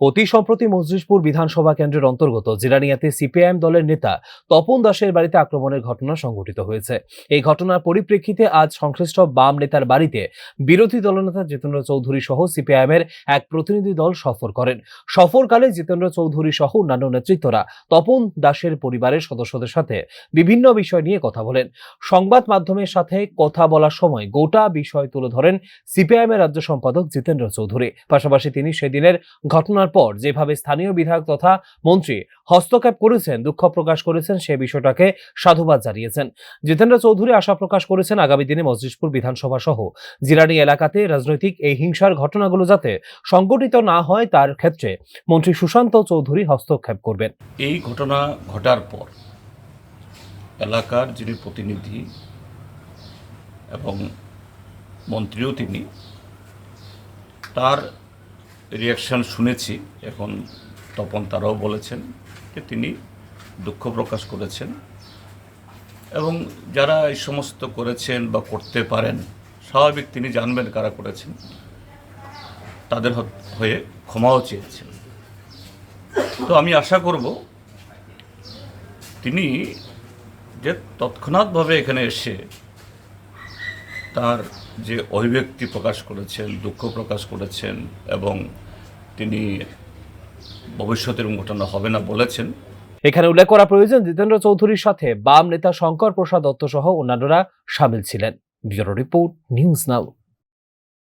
অতি সম্প্রতি মজলিশপুর বিধানসভা কেন্দ্রের অন্তর্গত জিরানিয়াতে সিপিআইএম দলের নেতা তপন দাসের বাড়িতে আক্রমণের ঘটনা সংঘটিত হয়েছে। এই ঘটনার পরিপ্রেক্ষিতে আজ সংশ্লিষ্ট বাম নেতার বাড়িতে বিরোধী দলনেতা জিতেন্দ্র চৌধুরী সহ সিপিআইএম এর এক প্রতিনিধি দল সফর করেন। সফরকালে জিতেন্দ্র চৌধুরী সহ অন্যান্য নেতৃত্বরা তপন দাসের পরিবারের সদস্যদের সাথে বিভিন্ন বিষয় নিয়ে কথা বলেন। সংবাদ মাধ্যমের সাথে কথা বলার সময় গোটা বিষয় তুলে ধরেন সিপিআইএম এর রাজ্য সম্পাদক জিতেন্দ্র চৌধুরী। পাশাপাশি তিনি সেদিনের ঘটনার পর যেভাবে স্থানীয় বিধায়ক তথা মন্ত্রী হস্তক্ষেপ করেছেন, দুঃখ প্রকাশ করেছেন, সে বিষয়টাকে সাধুবাদ জানিয়েছেন। জিতেন্দ্র চৌধুরী আশা প্রকাশ করেছেন আগামী দিনে মজলিশপুর বিধানসভা সহ জিরানি এলাকাতে রাজনৈতিক এই হিংসার ঘটনাগুলো যাতে সংগঠিত না হয় তার ক্ষেত্রে মন্ত্রী সুশান্ত চৌধুরী হস্তক্ষেপ করবেন। এই ঘটনা ঘটার পর এলাকার যিনি প্রতিনিধি এবং মন্ত্রীও তিনি, তার রিয়াকশান শুনেছি। এখন তপন তারাও বলেছেন যে তিনি দুঃখ প্রকাশ করেছেন এবং যারা এই সমস্ত করেছেন বা করতে পারেন, স্বাভাবিক তিনি জানবেন কারা করেছেন, তাদের হয়ে ক্ষমাও চেয়েছেন। তো আমি আশা করব তিনি যে তৎক্ষণাৎভাবে এখানে এসে তার যে অভিব্যক্তি প্রকাশ করেছেন, দুঃখ প্রকাশ করেছেন এবং তিনি ভবিষ্যতের ঘটনা হবে না বলেছেন। এখানে উল্লেখ করা প্রয়োজন, জিতেন্দ্র চৌধুরীর সাথে বাম নেতা শঙ্কর প্রসাদ দত্ত সহ অন্যান্যরা সামিল ছিলেন। Bureau report, news now.